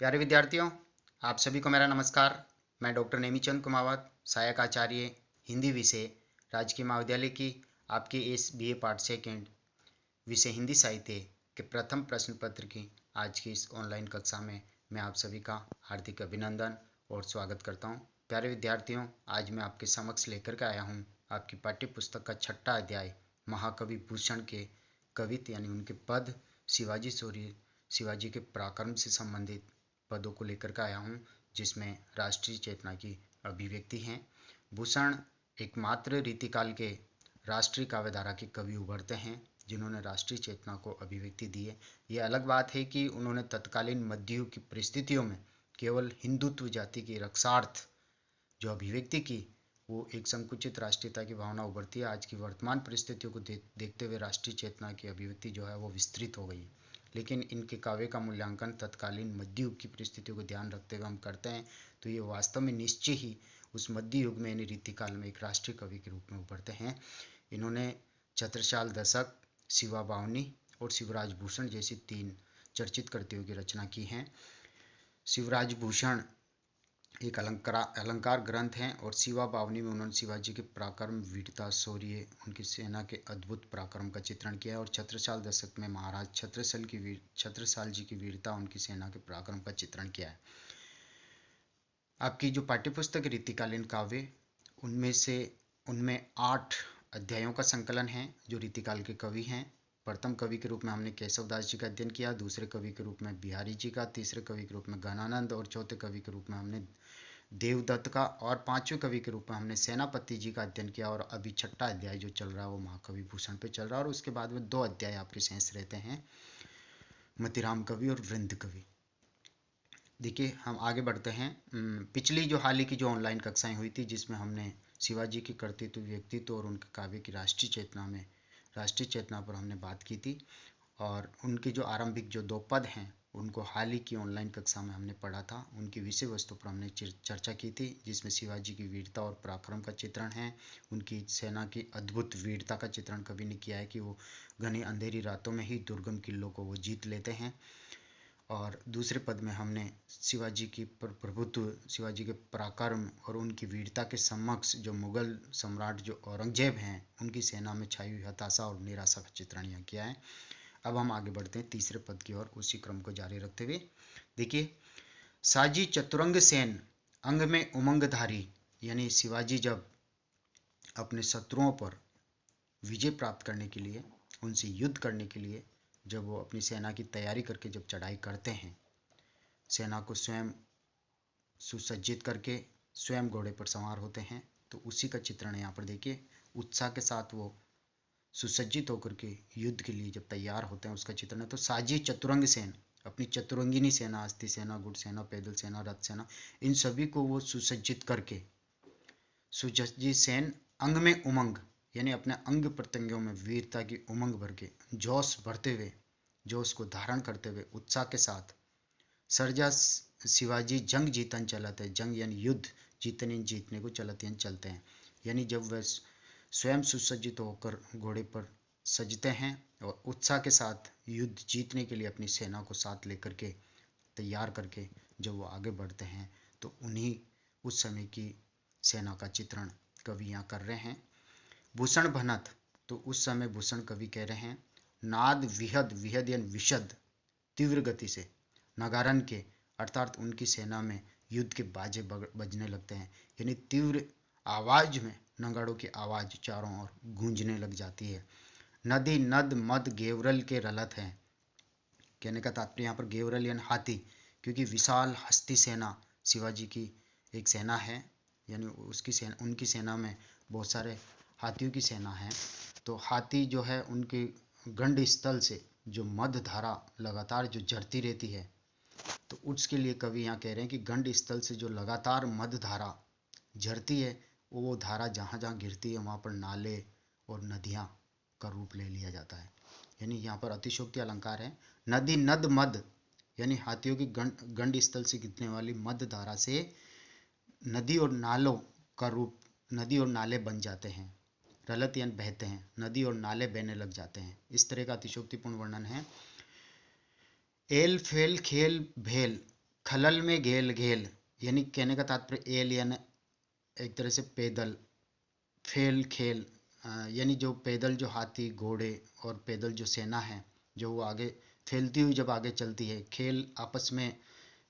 प्यारे विद्यार्थियों, आप सभी को मेरा नमस्कार। मैं डॉक्टर नेमीचंद कुमावत, सहायक आचार्य हिंदी विषय, राजकीय महाविद्यालय की आपके इस बीए पार्ट सेकेंड विषय हिंदी साहित्य के प्रथम प्रश्न पत्र की आज की इस ऑनलाइन कक्षा में मैं आप सभी का हार्दिक अभिनंदन और स्वागत करता हूं। प्यारे विद्यार्थियों, आज मैं आपके समक्ष लेकर के आया हूं आपकी पाठ्य पुस्तक का छठा अध्याय महाकवि भूषण के कवित्व यानी उनके पद, शिवाजी के पराक्रम से संबंधित पदों को लेकर के आया हूँ, जिसमें राष्ट्रीय चेतना की अभिव्यक्ति है। भूषण एकमात्र रीतिकाल के राष्ट्रीय काव्यधारा के कवि उभरते हैं जिन्होंने राष्ट्रीय चेतना को अभिव्यक्ति दी है। ये अलग बात है कि उन्होंने तत्कालीन मध्ययुग की परिस्थितियों में केवल हिंदुत्व जाति की रक्षार्थ जो अभिव्यक्ति की, वो एक संकुचित राष्ट्रीयता की भावना उभरती है। आज की वर्तमान परिस्थितियों को देखते हुए राष्ट्रीय चेतना की अभिव्यक्ति जो है वो विस्तृत हो गई है, लेकिन इनके काव्य का मूल्यांकन तत्कालीन मध्य युग की परिस्थितियों को ध्यान रखते हुए हम करते हैं तो ये वास्तव में निश्चय ही उस मध्य युग में यानी रीतिकाल में एक राष्ट्रीय कवि के रूप में उभरते हैं। इन्होंने छत्रसाल दशक, शिवा बावनी और शिवराज भूषण जैसी तीन चर्चित कृतियों की रचना की है। शिवराज भूषण एक अलंकार ग्रंथ हैं और शिवा बावनी में उन्होंने शिवाजी के पराक्रम, वीरता, शौर्य, उनकी सेना के अद्भुत पराक्रम का चित्रण किया है। और छत्रसाल दशक में महाराज छत्रसाल जी की वीरता, उनकी सेना के पराक्रम का चित्रण किया है। आपकी जो पाठ्यपुस्तक रीतिकालीन काव्य, उनमें 8 अध्यायों का संकलन है जो रीतिकाल के कवि हैं। प्रथम कवि के रूप में हमने केशवदास जी का अध्ययन किया, दूसरे कवि के रूप में बिहारी जी का, तीसरे कवि के रूप में गणानंद और चौथे कवि के रूप में हमने देवदत्त का, और पांचवें कवि के रूप में हमने सेनापति जी का अध्ययन किया। और अभी छठा अध्याय जो चल रहा है वो महाकवि भूषण पे चल रहा है। और उसके बाद में 2 अध्याय आपके शेष रहते हैं, मतिराम कवि और वृंद कवि। देखिए, हम आगे बढ़ते हैं। पिछली जो हाल ही की जो ऑनलाइन कक्षाएं हुई थी, जिसमें हमने शिवाजी के कर्तृत्व, व्यक्तित्व और उनके काव्य की राष्ट्रीय चेतना पर हमने बात की थी। और उनके जो आरंभिक जो 2 पद हैं उनको हाल ही की ऑनलाइन कक्षा में हमने पढ़ा था। उनकी विषय वस्तु पर हमने चर्चा की थी, जिसमें शिवाजी की वीरता और पराक्रम का चित्रण है। उनकी सेना की अद्भुत वीरता का चित्रण कवि ने किया है कि वो घनी अंधेरी रातों में ही दुर्गम किलों को वो जीत लेते हैं। और दूसरे पद में हमने शिवाजी की प्रभुत्व, शिवाजी के पराक्रम और उनकी वीरता के समक्ष जो मुगल सम्राट जो औरंगजेब हैं, उनकी सेना में छाई हुई हताशा और निराशा का चित्रण यहाँ किया है। अब हम आगे बढ़ते हैं तीसरे पद की ओर, उसी क्रम को जारी रखते हुए। देखिए, साजी चतुरंग सेन अंग में उमंगधारी, यानी शिवाजी जब अपने शत्रुओं पर विजय प्राप्त करने के लिए, उनसे युद्ध करने के लिए, जब वो अपनी सेना की तैयारी करके जब चढ़ाई करते हैं, सेना को स्वयं सुसज्जित करके स्वयं घोड़े पर सवार होते हैं, तो उसी का चित्रण यहाँ पर देखिए। उत्साह के साथ वो सुसज्जित होकर के युद्ध के लिए जब तैयार होते हैं, उसका चित्रण है। तो साजी चतुरंग सेन, अपनी चतुरंगिनी सेना, अस्थि सेना, गुड़ सेना, पैदल सेना, रथ सेना, इन सभी को वो सुसज्जित करके, सुसज्जित सेन अंग में उमंग, यानी अपने अंग प्रत्यंगों में वीरता की उमंग भर के, जोश भरते हुए, जोश को धारण करते हुए, उत्साह के साथ, सरजा शिवाजी जंग जीतन चलत है, जंग यानी युद्ध, जीतने को चलत यानी चलते हैं। यानी जब वह स्वयं सुसज्जित होकर घोड़े पर सजते हैं और उत्साह के साथ युद्ध जीतने के लिए अपनी सेना को साथ लेकर के तैयार करके जब वो आगे बढ़ते हैं, तो उन्हीं उस समय की सेना का चित्रण कवि यहाँ कर रहे हैं। भूषण भनत, तो उस समय भूषण कवि कह रहे हैं, नाद विहद, विहद यानी विशद, तीव्र गति से, नगारन के, अर्थात उनकी सेना में युद्ध के बाजे बजने लगते हैं, यानी तीव्र आवाज में नगाड़ों की आवाज चारों ओर गूंजने लग जाती है। नदी नद मद गेवरल के रलत हैं, कहने का तात्पर्य यहाँ पर गेवरल यानी हाथी, क्योंकि विशाल हस्ती सेना शिवाजी की एक सेना है, यानी उनकी सेना में बहुत सारे हाथियों की सेना है। तो हाथी जो है उनके गंड स्थल से जो मध धारा लगातार जो झरती रहती है, तो उसके लिए कवि यहाँ कह रहे हैं कि गंड स्थल से जो लगातार मध धारा झरती है, वो धारा जहाँ जहाँ गिरती है वहाँ पर नाले और नदियाँ का रूप ले लिया जाता है। यानी यहाँ पर अतिशयोक्ति अलंकार है। नदी नद मद, यानी हाथियों की गंड स्थल से गिरने वाली मद धारा से नदी और नालों का रूप, नदी और नाले बन जाते हैं। रलत यानी बहते हैं, नदी और नाले बहने लग जाते हैं। इस तरह का अतिशयोक्तिपूर्ण वर्णन है। एल फेल खेल भेल, खलल में घेल घेल, यानी कहने का तात्पर्य एलियन, एक तरह से पैदल, फेल खेल, यानी जो पैदल जो हाथी घोड़े और पैदल जो सेना है जो वो आगे फैलती हुई जब आगे चलती है, खेल आपस में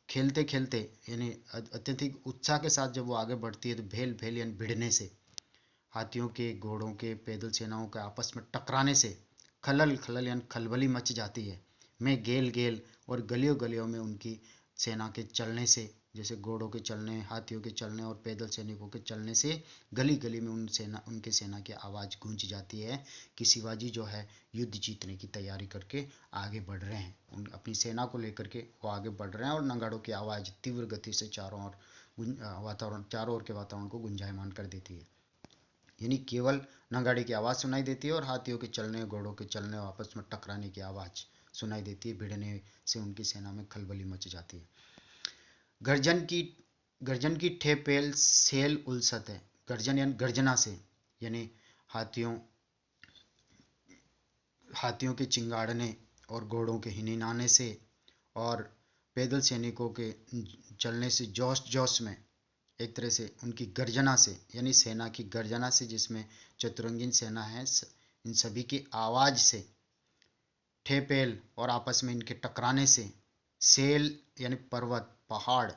खेलते खेलते यानी अत्यधिक उत्साह के साथ जब वो आगे बढ़ती है तो भेल भेल यानी भिड़ने से, हाथियों के घोड़ों के पैदल सेनाओं के आपस में टकराने से खलल खलल यानी खलबली मच जाती है। मैं गेल गेल, और गलियों गलियों में उनकी सेना के चलने से, जैसे घोड़ों के चलने, हाथियों के चलने और पैदल सैनिकों के चलने से गली गली में उनके सेना की आवाज़ गूंज जाती है कि शिवाजी जो है युद्ध जीतने की तैयारी करके आगे बढ़ रहे हैं। अपनी सेना को लेकर के वो आगे बढ़ रहे हैं और नगाड़ों की आवाज़ तीव्र गति से चारों ओर के वातावरण को गुंजायमान कर देती है। यानी केवल नगाड़े की आवाज़ सुनाई देती है और हाथियों के चलने, घोड़ों के चलने और आपस में टकराने की आवाज़ सुनाई देती है। भिड़ने से उनकी सेना में खलबली मच जाती है। गर्जन की ठेपेल सेल उलसत है। गर्जन यानी गर्जना से, यानी हाथियों के चिंगाड़ने और घोड़ों के हिनहिनाने से और पैदल सैनिकों के चलने से, जोश जोश में एक तरह से उनकी गर्जना से, यानी सेना की गर्जना से, जिसमें चतुरंगीन सेना है, इन सभी की आवाज़ से, ठेपेल और आपस में इनके टकराने से, सेल यानी पर्वत पहाड़,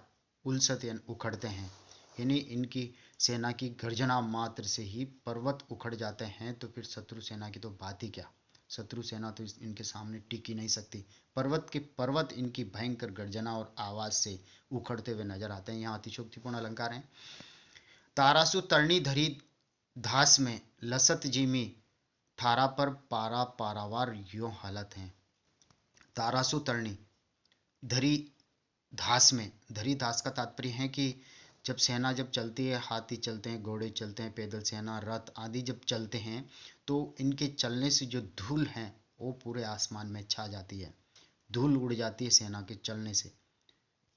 उलसत यानी उखड़ते हैं, यानी इनकी सेना की गर्जना मात्र से ही पर्वत उखड़ जाते हैं। तो फिर शत्रु सेना की तो बात ही क्या, शत्रु सेना तो इनके सामने टिक ही नहीं सकती। पर्वत के पर्वत इनकी भयंकर गर्जना और आवाज से उखड़ते हुए नजर आते हैं। यहाँ अतिशोक्तिपूर्ण अलंकार हैं। तारासु तरणी धरी धास में, लसत जिमी ठारा पर पारा पारावार यो हालत है। तारासु तरणी धरी धास में, धरी धास का तात्पर्य है कि जब सेना जब चलती है, हाथी चलते हैं, घोड़े चलते हैं, पैदल सेना, रथ आदि जब चलते हैं तो इनके चलने से जो धूल है वो पूरे आसमान में छा जाती है। धूल उड़ जाती है सेना के चलने से।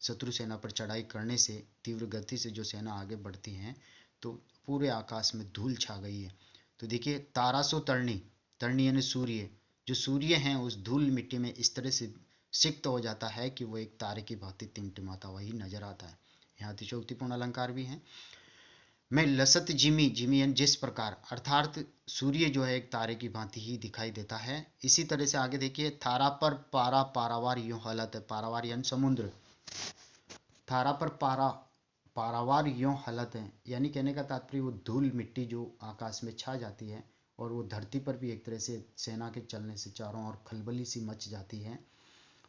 शत्रु सेना पर चढ़ाई करने से, तीव्र गति से जो सेना आगे बढ़ती है तो पूरे आकाश में धूल छा गई है। तो देखिए, तारासो तरणी, तरणी यानी सूर्य, जो सूर्य है उस धूल मिट्टी में इस तरह से सिक्त हो जाता है कि वो एक तारे की भांति टिमटिमाता हुआ ही नजर आता है। यहाँ अतिशयोक्तिपूर्ण अलंकार भी हैं। मैं लसत जिमी, जिमी यानी जिस प्रकार, अर्थात सूर्य जो है एक तारे की भांति ही दिखाई देता है। इसी तरह से आगे देखिए, थारा पर पारा पारावार यूं हालत है। पारावार यानी समुद्र, थारा पर पारा पारावार यूं हालत है, यानी कहने का तात्पर्य वो धूल मिट्टी जो आकाश में छा जाती है और वो धरती पर भी एक तरह से सेना के चलने से चारों ओर खलबली सी मच जाती है।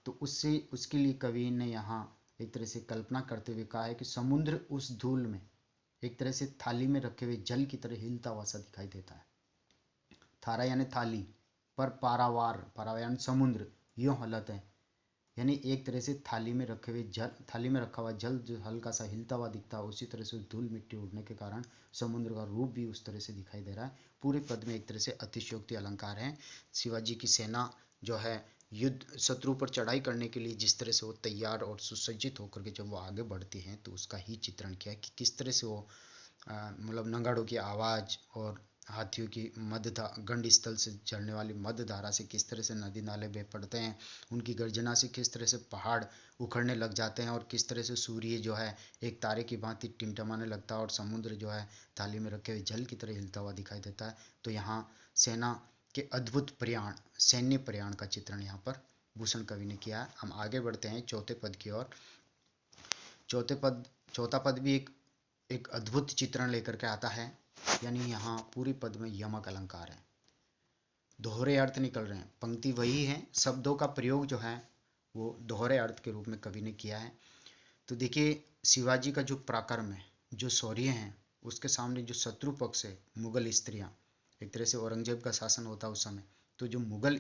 तो उससे उसके लिए कवि ने यहाँ एक तरह से कल्पना करते हुए कहा है कि समुद्र उस धूल में एक तरह से थाली में रखे हुए जल की तरह हिलता हुआ सा दिखाई देता है। थारा यानी थाली, पर पारावार, पारावार यानी समुद्र, यूं हालत है, यानी एक तरह से थाली में रखे हुए जल, थाली में रखा हुआ जल जो हल्का सा हिलता हुआ दिखता है, उसी तरह से धूल मिट्टी उड़ने के कारण समुद्र का रूप भी उस तरह से दिखाई दे रहा है। पूरे पद में एक तरह से अतिशयोक्ति अलंकार है। शिवाजी की सेना जो है युद्ध शत्रु पर चढ़ाई करने के लिए जिस तरह से वो तैयार और सुसज्जित होकर के जब वो आगे बढ़ती हैं तो उसका ही चित्रण किया कि किस तरह से वो मतलब नगाड़ों की आवाज़ और हाथियों की गंड स्थल से चलने वाली मध्य धारा से किस तरह से नदी नाले बह पड़ते हैं, उनकी गर्जना से किस तरह से पहाड़ उखड़ने लग जाते हैं और किस तरह से सूर्य जो है एक तारे की भांति टिमटमाने लगता है और समुद्र जो है थाली में रखे हुए जल की तरह हिलता हुआ दिखाई देता है। तो यहाँ सेना के अद्भुत प्रयाण, सैन्य प्रयाण का चित्रण यहाँ पर भूषण कवि ने किया है। हम आगे बढ़ते हैं चौथे पद की ओर। चौथा पद भी एक अद्भुत चित्रण लेकर के आता है, यानी यहाँ पूरी पद में यमक अलंकार है, दोहरे अर्थ निकल रहे हैं। पंक्ति वही है, शब्दों का प्रयोग जो है वो दोहरे अर्थ के रूप में कवि ने किया है। तो देखिए, शिवाजी का जो पराक्रम है, जो शौर्य है, उसके सामने जो शत्रु पक्ष है, मुगल स्त्रियां, एक तरह से औरंगजेब का शासन होता उस समय, तो जो मुगल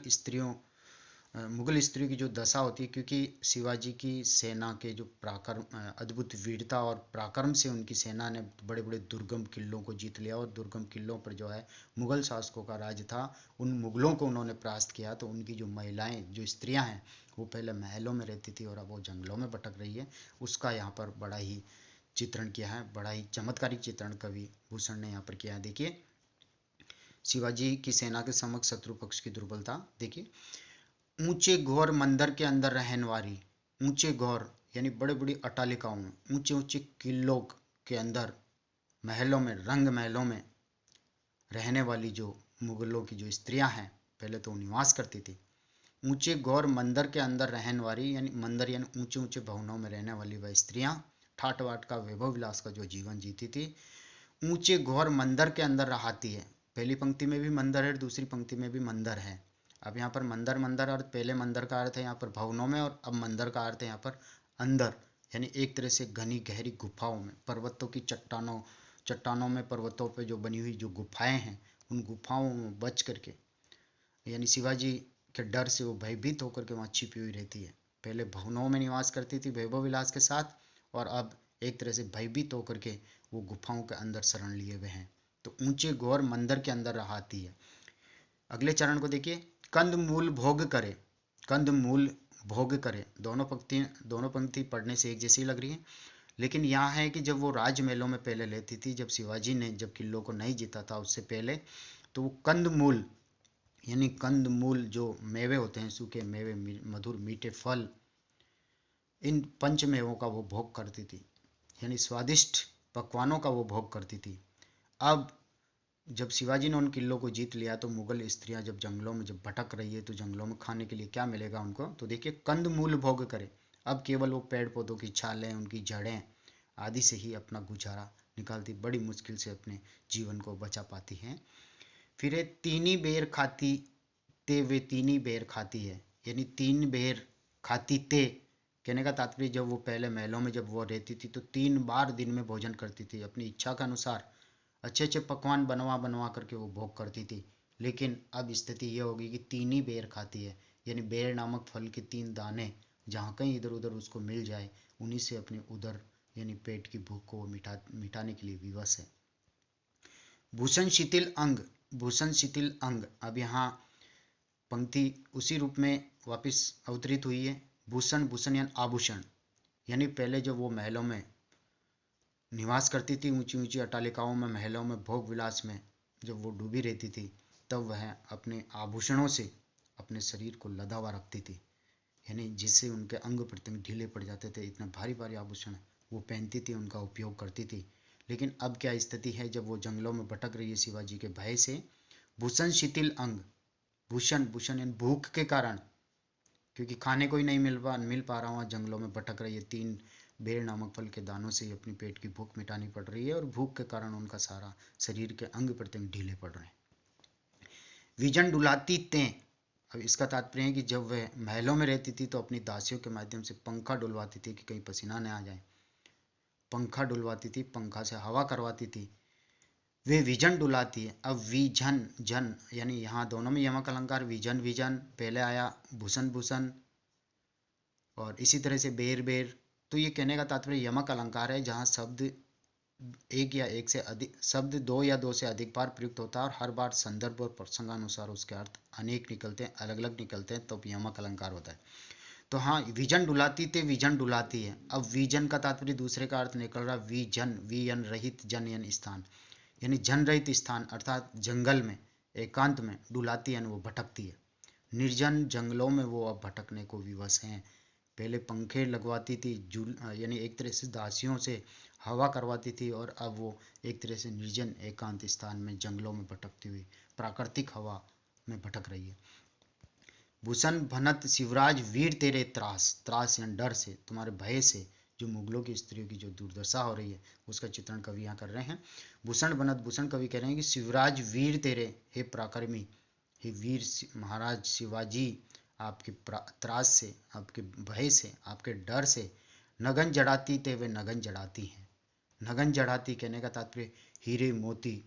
स्त्रियों की जो दशा होती है, क्योंकि शिवाजी की सेना के जो पराक्रम, अद्भुत वीरता और पराक्रम से उनकी सेना ने बड़े बड़े दुर्गम किलों को जीत लिया और दुर्गम किलों पर जो है मुगल शासकों का राज था, उन मुगलों को उन्होंने परास्त किया। तो उनकी जो महिलाएं, जो स्त्रियां हैं, वो पहले महलों में रहती थी और अब वो जंगलों में भटक रही है, उसका यहाँ पर बड़ा ही चित्रण किया है, बड़ा ही चमत्कारिक चित्रण कवि भूषण ने यहाँ पर किया है। देखिए, शिवाजी की सेना के समक्ष शत्रु पक्ष की दुर्बलता देखिए। ऊंचे घोर मंदिर के अंदर रहन वाली, ऊंचे घोर यानी बड़े बड़ी अट्टालिकाओं में, ऊंचे ऊंचे किलों के अंदर, महलों में, रंग महलों में रहने वाली जो मुगलों की जो स्त्रियां हैं, पहले तो निवास करती थी। ऊंचे गौर मंदिर के अंदर रहने वाली, यानी मंदिर यानी ऊंचे ऊंचे भवनों में रहने वाली वह स्त्रियां ठाट बाट का, वैभव विलास का जो जीवन जीती थी, ऊंचे घोर मंदिर के अंदर रहाती है। पहली पंक्ति में भी मंदिर है, दूसरी पंक्ति में भी मंदिर है। अब यहाँ पर मंदिर मंदिर अर्थ, पहले मंदिर का अर्थ है यहाँ पर भवनों में, और अब मंदिर का अर्थ है यहाँ पर अंदर, यानी एक तरह से घनी गहरी गुफाओं में, पर्वतों की चट्टानों में, पर्वतों पे जो बनी हुई जो गुफाएं हैं, उन गुफाओं में बच करके, यानी शिवाजी के डर से वो भयभीत होकर के वहाँ छिपी हुई रहती है। पहले भवनों में निवास करती थी वैभव विलास के साथ, और अब एक तरह से भयभीत होकर के वो गुफाओं के अंदर शरण लिए हुए हैं। तो ऊंचे घोर मंदिर के अंदर रहाती है। अगले चरण को देखिए, कंद मूल भोग करे। कंद मूल भोग करे, दोनों पंक्ति पढ़ने से एक जैसी लग रही है, लेकिन यहाँ है कि जब वो राजमहलों में पहले लेती थी, जब शिवाजी ने जब किलों को नहीं जीता था उससे पहले, तो वो कंद मूल यानी कंद मूल जो मेवे होते हैं, सूखे मेवे, मधुर मीठे फल, इन पंच मेवों का वो भोग करती थी, यानी स्वादिष्ट पकवानों का वो भोग करती थी। अब जब शिवाजी ने उन किलों को जीत लिया, तो मुगल स्त्रियां जब जंगलों में जब भटक रही है, तो जंगलों में खाने के लिए क्या मिलेगा उनको, तो देखिए कंद मूल भोग करे। अब केवल वो पेड़ पौधों की छालें, उनकी जड़ें आदि से ही अपना गुजारा निकालती, बड़ी मुश्किल से अपने जीवन को बचा पाती हैं। फिर है तीनी बेर खाती ते, वे तीनी बेर खाती है, यानी 3 बेर खाती ते, कहने का तात्पर्य जब वो पहले महलों में जब वो रहती थी, तो 3 बार दिन में भोजन करती थी, अपनी इच्छा के अनुसार अच्छे अच्छे पकवान बनवा बनवा करके वो भोग करती थी। लेकिन अब स्थिति ये होगी कि 3 ही बेर खाती है, यानी बेर नामक फल के 3 दाने जहाँ कहीं इधर उधर उसको मिल जाए, उन्हीं से अपने उदर यानी पेट की भूख को मिटाने के लिए विवश है। भूषण शिथिल अंग, भूषण शिथिल अंग, अब यहाँ पंक्ति उसी रूप में वापस अवतरित हुई है। भूषण, भूषण यानी आभूषण, यानी पहले जब वो महलों में निवास करती थी, ऊंची ऊंची अट्टालिकाओं में, महलों में, भोग विलास में जब वो डूबी रहती थी, तब वह अपने आभूषणों से अपने शरीर को लदा हुआ रखती थी, यानी जिससे उनके अंग प्रत्यंग ढीले पड़ जाते थे। इतने भारी भारी आभूषण वो पहनती थी, उनका उपयोग करती थी। लेकिन अब क्या स्थिति है, जब वो जंगलों में भटक रही है शिवाजी के भय से, भूषण शिथिल अंग, भूषण, भूषण यानी भूख के कारण, क्योंकि खाने को ही नहीं मिल पा रहा, वहाँ जंगलों में भटक रही है, 3 बेर नामक फल के दानों से अपनी पेट की भूख मिटानी पड़ रही है, और भूख के कारण उनका सारा शरीर के अंग प्रत्यंग ढीले पड़ रहे हैं। विजन डुलाती तें, अब इसका तात्पर्य है कि जब वह महलों में रहती थी, तो अपनी दासियों के माध्यम से पंखा डुलवाती थी कि कहीं पसीना न आ जाए, पंखा डुलवाती थी, पंखा से हवा करवाती थी। वे विजन डुलाती है। अब विजन, जन यानी यहाँ दोनों में यमक अलंकार, विजन विजन पहले आया, भूषण भूषण, और इसी तरह से बेर बेर। तो ये कहने का तात्पर्य यमक अलंकार है, जहाँ शब्द एक या एक से अधिक, शब्द 2 या 2 से अधिक बार प्रयुक्त होता है, और हर बार संदर्भ और प्रसंगानुसार उसके अर्थ अनेक निकलते हैं, अलग अलग निकलते हैं, तो यमक अलंकार होता है। तो हाँ, विजन डुलाती थे, विजन डुलाती है। अब विजन का तात्पर्य दूसरे का अर्थ निकल रहा, विजन, वियन रहित, जन यन स्थान, यानी जन रहित स्थान, अर्थात जंगल में, एकांत में, डुलाती है वो भटकती है। निर्जन जंगलों में वो अब भटकने को विवश हैं। पहले पंखे लगवाती थी, यानी एक तरह से दासियों से हवा करवाती थी, और अब वो एक तरह से निर्जन एकांत स्थान में जंगलों में भटकती हुई प्राकृतिक हवा में भटक रही है। भूषण भनत शिवराज वीर तेरे त्रास, त्रास यानी डर से, तुम्हारे भय से, जो मुगलों की स्त्रियों की जो दुर्दशा हो रही है, उसका चित्रण कवि यहाँ कर रहे हैं। भूषण बनत, भूषण कवि कह रहे हैं कि शिवराज वीर तेरे, हे पराक्रमी, हे वीर महाराज शिवाजी, आपके त्रास से, आपके भय से, आपके डर से, नगन जड़ाती ते, वे नगन जड़ाती हैं। नगन जड़ाती कहने का तात्पर्य हीरे मोती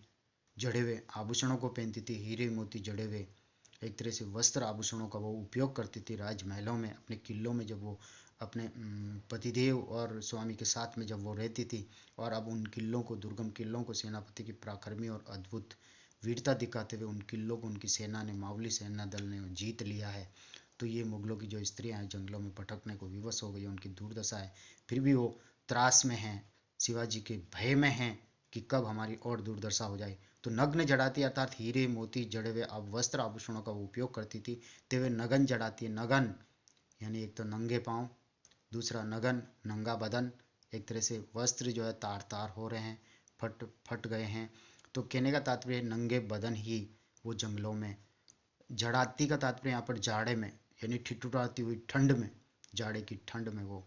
जड़े हुए आभूषणों को पहनती थी, हीरे मोती जड़े हुए एक तरह से वस्त्र आभूषणों का वो उपयोग करती थी राजमहलों में, अपने किलों में, जब वो अपने पतिदेव और स्वामी के साथ में जब वो रहती थी, और अब उन किलों को, दुर्गम किलों को सेनापति की पराक्रमी और अद्भुत वीरता दिखाते हुए उन किलों को उनकी सेना ने, मावली सेना दल ने जीत लिया है। तो ये मुगलों की जो स्त्रियां हैं, जंगलों में भटकने को विवश हो गई, उनकी दुर्दशा है, फिर भी वो त्रास में हैं, शिवाजी के भय में हैं कि कब हमारी और दुर्दशा हो जाए। तो नग्न जड़ाती अर्थात हीरे मोती जड़े हुए अब वस्त्र आभूषणों का वो उपयोग करती थी, ते वे नगन जड़ाती है। नगन यानी एक तो नंगे पाँव, दूसरा नगन, नंगा बदन, एक तरह से वस्त्र जो है तार तार हो रहे हैं, फट फट गए हैं। तो कहने का तात्पर्य नंगे बदन ही वो जंगलों में, जड़ाती का तात्पर्य यहाँ पर जाड़े में, यानी ठिठुराती हुई ठंड में, जाड़े की ठंड में वो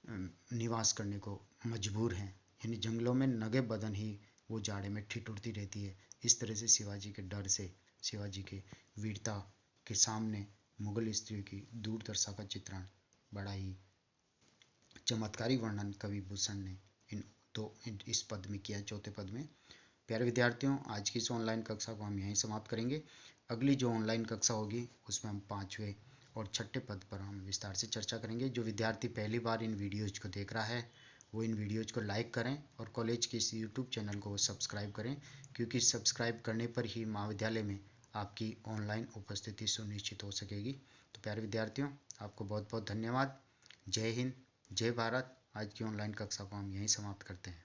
निवास करने को मजबूर हैं। यानी जंगलों में नंगे बदन ही वो जाड़े में ठिठुरती रहती है। इस तरह से शिवाजी के डर से, शिवाजी के वीरता के सामने मुगल स्त्रियों की दुर्दशा का चित्रण बड़ा ही चमत्कारी वर्णन कवि भूषण ने इस पद में किया, चौथे पद में। प्यारे विद्यार्थियों, आज की इस ऑनलाइन कक्षा को हम यहीं समाप्त करेंगे। अगली जो ऑनलाइन कक्षा होगी उसमें हम 5वें और 6ठे पद पर हम विस्तार से चर्चा करेंगे। जो विद्यार्थी पहली बार इन वीडियोज को देख रहा है वो इन वीडियोज को लाइक करें और कॉलेज के इस यूट्यूब चैनल को सब्सक्राइब करें, क्योंकि सब्सक्राइब करने पर ही महाविद्यालय में आपकी ऑनलाइन उपस्थिति सुनिश्चित हो सकेगी। तो प्यारे विद्यार्थियों, आपको बहुत बहुत धन्यवाद। जय हिंद, जय भारत। आज की ऑनलाइन कक्षा को हम यहीं समाप्त करते हैं।